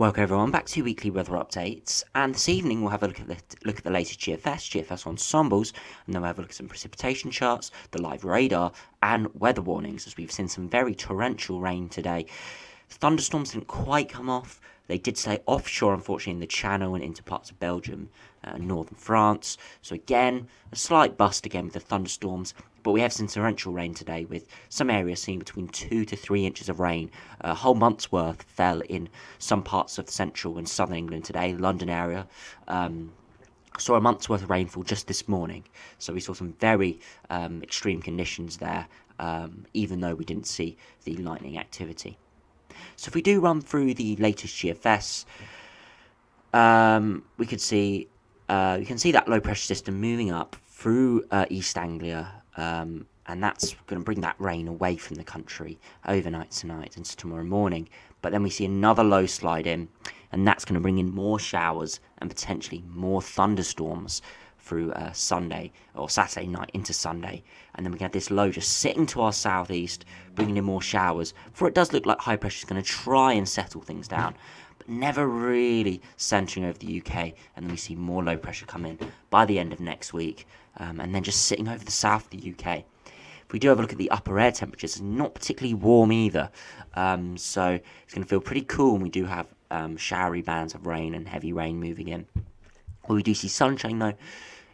Welcome everyone back to weekly weather updates, and this evening we'll have a look at the latest GFS ensembles, and then we'll have a look at some precipitation charts, the live radar, and weather warnings, as we've seen some very torrential rain today. Thunderstorms didn't quite come off. They did stay offshore, unfortunately, in the Channel and into parts of Belgium and northern France. So again, a slight bust again with the thunderstorms. But we have seen torrential rain today, with some areas seeing between 2 to 3 inches of rain. A whole month's worth fell in some parts of central and southern England today, London area. Saw a month's worth of rainfall just this morning. So we saw some very extreme conditions there, even though we didn't see the lightning activity. So if we do run through the latest GFS, we can see that low pressure system moving up through East Anglia, and that's going to bring that rain away from the country overnight tonight into tomorrow morning. But then we see another low slide in, and that's going to bring in more showers and potentially more thunderstorms through Sunday or Saturday night into Sunday. And then we get this low just sitting to our southeast, bringing in more showers, for it does look like high pressure is going to try and settle things down, but never really centering over the UK. And then we see more low pressure come in by the end of next week, and then just sitting over the south of the UK. If we do have a look at the upper air temperatures, it's not particularly warm either, so it's going to feel pretty cool when we do have showery bands of rain and heavy rain moving in. Well, we do see sunshine though.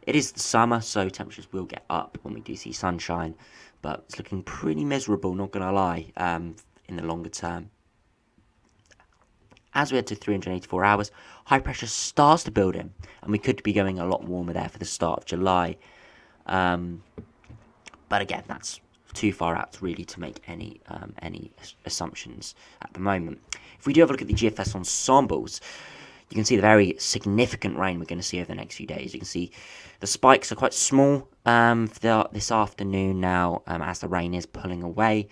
It is the summer, so temperatures will get up when we do see sunshine, but it's looking pretty miserable, not going to lie, in the longer term. As we head to 384 hours, high pressure starts to build in, and we could be going a lot warmer there for the start of July. But again, that's too far out really to make any assumptions at the moment. If we do have a look at the GFS ensembles, you can see the very significant rain we're going to see over the next few days. You can see the spikes are quite small this afternoon now, as the rain is pulling away.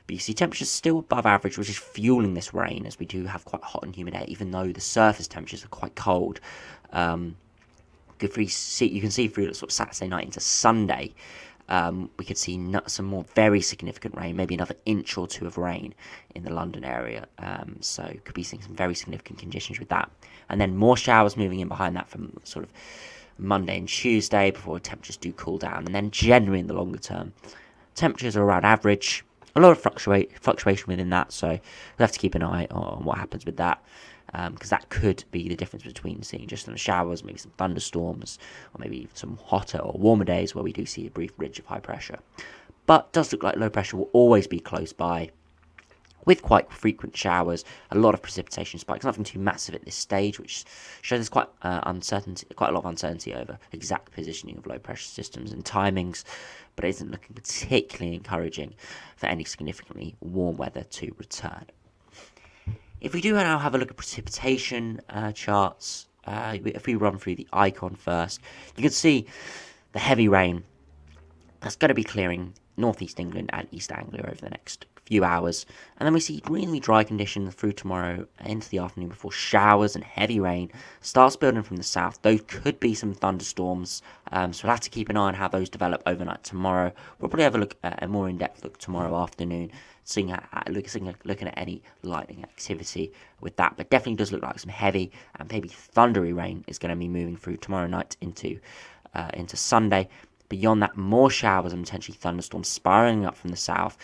But you see temperatures still above average, which is fueling this rain, as we do have quite hot and humid air, even though the surface temperatures are quite cold. You can see through sort of Saturday night into Sunday, we could see some more very significant rain, maybe another inch or two of rain in the London area. So could be seeing some very significant conditions with that. And then more showers moving in behind that from sort of Monday and Tuesday before temperatures do cool down. And then generally in the longer term, temperatures are around average. A lot of fluctuation within that, so we'll have to keep an eye on what happens with that, because that could be the difference between seeing just some showers, maybe some thunderstorms, or maybe some hotter or warmer days where we do see a brief ridge of high pressure. But it does look like low pressure will always be close by, with quite frequent showers, a lot of precipitation spikes, nothing too massive at this stage, which shows there's quite a lot of uncertainty over exact positioning of low pressure systems and timings, but it isn't looking particularly encouraging for any significantly warm weather to return. If we do now have a look at precipitation charts, if we run through the icon first, you can see the heavy rain that's going to be clearing northeast England and East Anglia over the next few hours, and then we see really dry conditions through tomorrow into the afternoon before showers and heavy rain starts building from the south. Those could be some thunderstorms, so we'll have to keep an eye on how those develop overnight tomorrow. We'll probably have a look at a more in-depth look tomorrow afternoon, looking at any lightning activity with that, but definitely does look like some heavy and maybe thundery rain is going to be moving through tomorrow night into Sunday. Beyond that, more showers and potentially thunderstorms spiraling up from the south.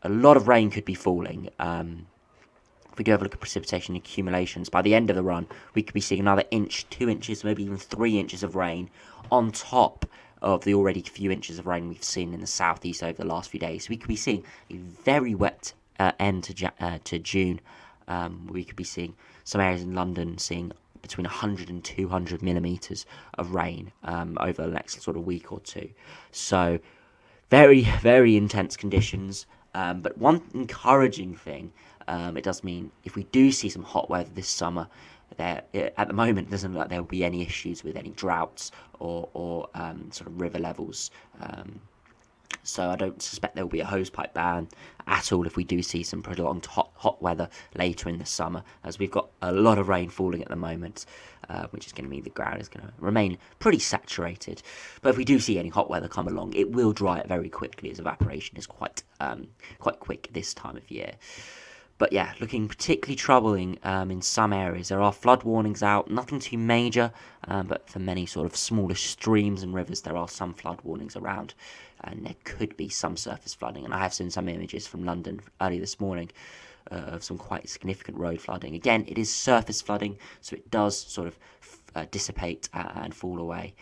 A lot of rain could be falling. If we do have a look at precipitation accumulations, by the end of the run, we could be seeing another inch, 2 inches, maybe even 3 inches of rain on top of the already few inches of rain we've seen in the southeast over the last few days. So we could be seeing a very wet end to June. We could be seeing some areas in London seeing between 100 and 200 millimetres of rain over the next sort of week or two. So very, very intense conditions. But one encouraging thing, it does mean if we do see some hot weather this summer, at the moment it doesn't look like there will be any issues with any droughts or sort of river levels. So I don't suspect there will be a hosepipe ban at all if we do see some prolonged hot weather later in the summer, as we've got a lot of rain falling at the moment, which is going to mean the ground is going to remain pretty saturated. But if we do see any hot weather come along, it will dry it very quickly, as evaporation is quite quick this time of year. But yeah, looking particularly troubling in some areas. There are flood warnings out, nothing too major, but for many sort of smaller streams and rivers, there are some flood warnings around, and there could be some surface flooding. And I have seen some images from London early this morning of some quite significant road flooding. Again, it is surface flooding, so it does sort of dissipate and fall away,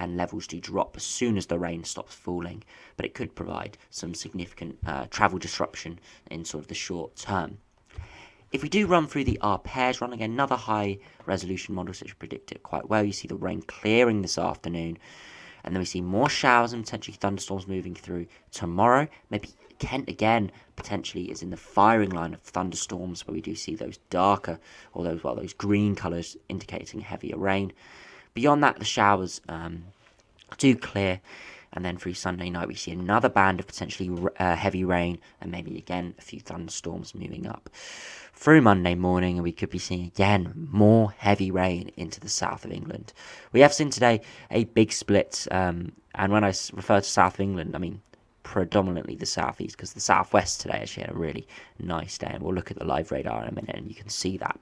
and levels do drop as soon as the rain stops falling, but it could provide some significant travel disruption in sort of the short term. If we do run through the pairs run again, another high resolution model, so to predict it quite well, you see the rain clearing this afternoon, and then we see more showers and potentially thunderstorms moving through tomorrow. Maybe Kent again potentially is in the firing line of thunderstorms, where we do see those darker, or those green colours indicating heavier rain. Beyond that, the showers do clear, and then through Sunday night we see another band of potentially heavy rain, and maybe again a few thunderstorms moving up through Monday morning, and we could be seeing again more heavy rain into the south of England. We have seen today a big split, and when I refer to south of England, I mean predominantly the southeast, because the southwest today actually had a really nice day, and we'll look at the live radar in a minute and you can see that.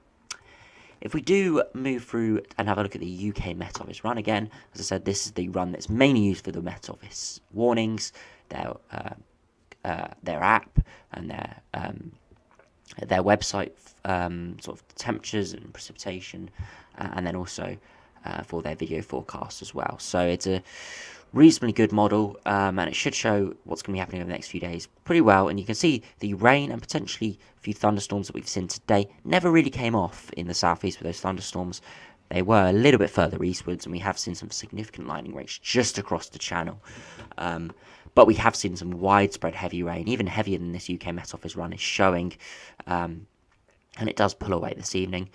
If we do move through and have a look at the UK Met Office run again, as I said, this is the run that's mainly used for the Met Office warnings, their app, and their website, sort of temperatures and precipitation, and then also for their video forecast as well. So it's a reasonably good model, and it should show what's going to be happening over the next few days pretty well. And you can see the rain and potentially a few thunderstorms that we've seen today never really came off in the southeast with those thunderstorms. They were a little bit further eastwards, and we have seen some significant lightning rates just across the channel. But we have seen some widespread heavy rain, even heavier than this UK Met Office run is showing, and it does pull away this evening.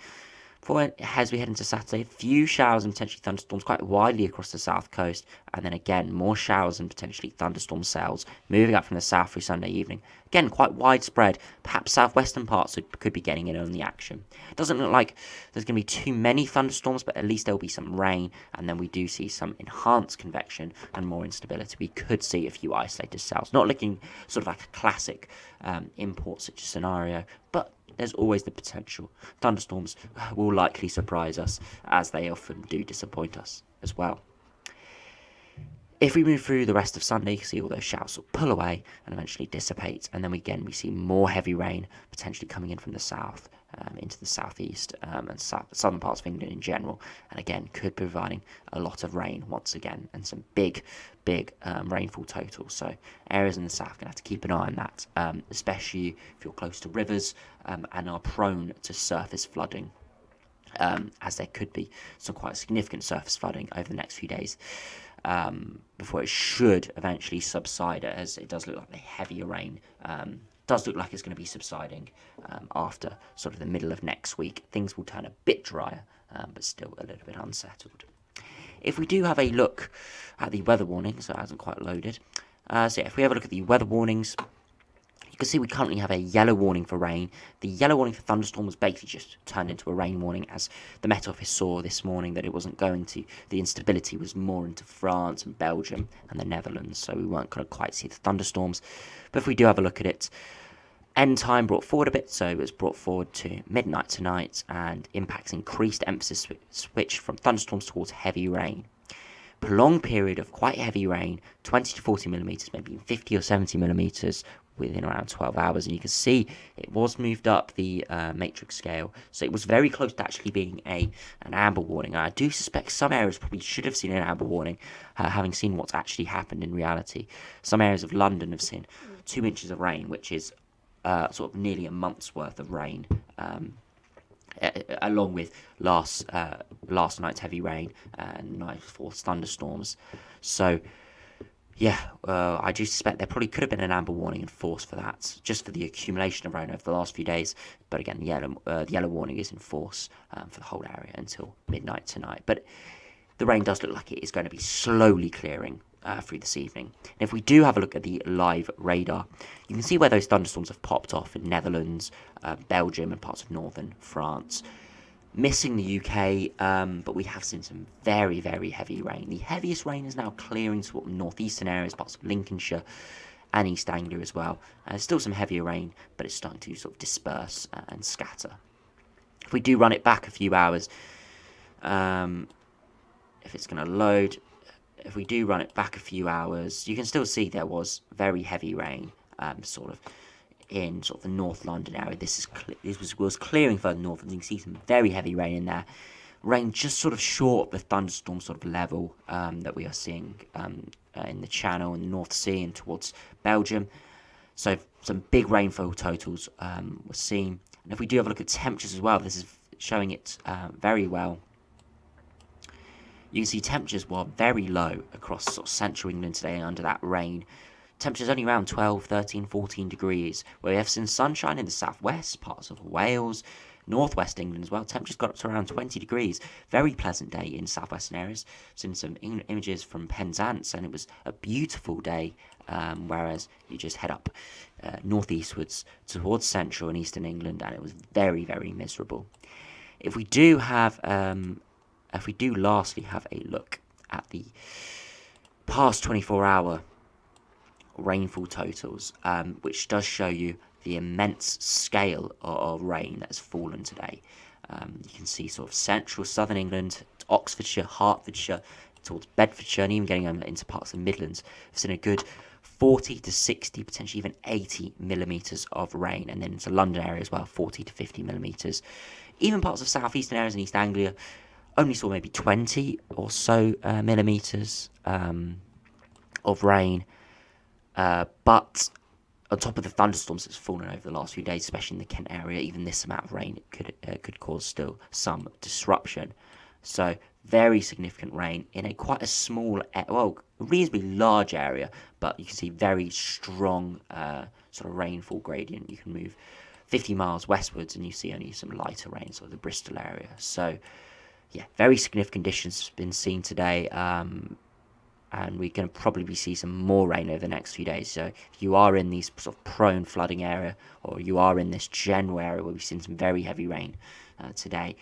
As we head into Saturday, a few showers and potentially thunderstorms quite widely across the south coast, and then again more showers and potentially thunderstorm cells moving up from the south through Sunday evening. Again, quite widespread. Perhaps southwestern parts could be getting in on the action. It doesn't look like there's going to be too many thunderstorms, but at least there will be some rain, and then we do see some enhanced convection and more instability. We could see a few isolated cells, not looking sort of like a classic import such a scenario, but there's always the potential. Thunderstorms will likely surprise us, as they often do disappoint us as well. If we move through the rest of Sunday, you can see all those showers will pull away and eventually dissipate, and then we see more heavy rain potentially coming in from the south into the southeast and southern parts of England in general, and again could be providing a lot of rain once again, and some big rainfall totals. So areas in the south are going to have to keep an eye on that, especially if you're close to rivers and are prone to surface flooding, as there could be some quite significant surface flooding over the next few days, before it should eventually subside, as it does look like the heavier rain does look like it's going to be subsiding after sort of the middle of next week. Things will turn a bit drier, but still a little bit unsettled. If we do have a look at the weather warning, so it hasn't quite loaded. If we have a look at the weather warnings, you can see we currently have a yellow warning for rain. The yellow warning for thunderstorm was basically just turned into a rain warning, as the Met Office saw this morning that it wasn't going to. The instability was more into France and Belgium and the Netherlands, so we weren't going to quite see the thunderstorms. But if we do have a look at it, end time brought forward a bit, so it was brought forward to midnight tonight, and impacts increased emphasis switched from thunderstorms towards heavy rain. Prolonged period of quite heavy rain, 20 to 40 millimetres, maybe 50 or 70 millimetres within around 12 hours, and you can see it was moved up the matrix scale, so it was very close to actually being an amber warning. I do suspect some areas probably should have seen an amber warning, having seen what's actually happened in reality. Some areas of London have seen 2 inches of rain, which is sort of nearly a month's worth of rain, along with last night's heavy rain and night before's thunderstorms. So I do suspect there probably could have been an amber warning in force for that, just for the accumulation of rain over the last few days. But again, the yellow warning is in force for the whole area until midnight tonight. But the rain does look like it is going to be slowly clearing through this evening. And if we do have a look at the live radar, you can see where those thunderstorms have popped off in Netherlands, Belgium, and parts of northern France. Missing the UK, but we have seen some very, very heavy rain. The heaviest rain is now clearing to northeastern areas, parts of Lincolnshire, and East Anglia as well. Still some heavier rain, but it's starting to sort of disperse and scatter. If we do run it back a few hours, if it's going to load, if we do run it back a few hours, you can still see there was very heavy rain, sort of in sort of the North London area. This was clearing further north, and you can see some very heavy rain in there. Rain just sort of short of the thunderstorm sort of level that we are seeing in the Channel and the North Sea and towards Belgium. So some big rainfall totals were seen. And if we do have a look at temperatures as well, this is showing it very well. You can see temperatures were very low across sort of central England today under that rain. Temperatures only around 12, 13, 14 degrees, where we have seen sunshine in the southwest, parts of Wales, northwest England as well. Temperatures got up to around 20 degrees. Very pleasant day in southwestern areas. Seen some images from Penzance, and it was a beautiful day, whereas you just head up northeastwards towards central and eastern England, and it was very, very miserable. If we do lastly have a look at the past 24-hour rainfall totals, which does show you the immense scale of rain that has fallen today. You can see sort of central southern England, Oxfordshire, Hertfordshire, towards Bedfordshire, and even getting into parts of the Midlands. We've seen a good 40 to 60, potentially even 80 millimetres of rain, and then into London area as well, 40 to 50 millimetres. Even parts of southeastern areas and East Anglia only saw maybe 20 or so millimetres of rain. But on top of the thunderstorms that's fallen over the last few days, especially in the Kent area, even this amount of rain could cause still some disruption. So very significant rain in a quite a small, reasonably large area, but you can see very strong sort of rainfall gradient. You can move 50 miles westwards and you see only some lighter rain, sort of the Bristol area. So yeah, very significant conditions been seen today. And we're going to probably see some more rain over the next few days. So if you are in these sort of prone flooding area, or you are in this general area where we've seen some very heavy rain today,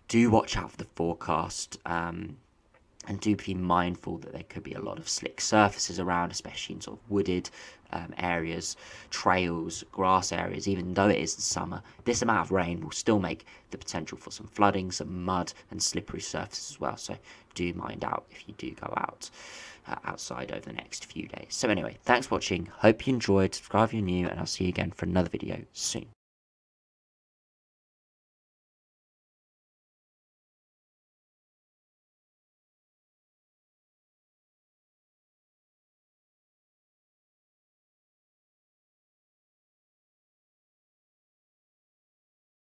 do watch out for the forecast, and do be mindful that there could be a lot of slick surfaces around, especially in sort of wooded areas, trails, grass areas. Even though it is the summer, this amount of rain will still make the potential for some flooding, some mud and slippery surfaces as well. So do mind out if you do go out outside over the next few days. So anyway, thanks for watching. Hope you enjoyed. Subscribe if you're new, and I'll see you again for another video soon.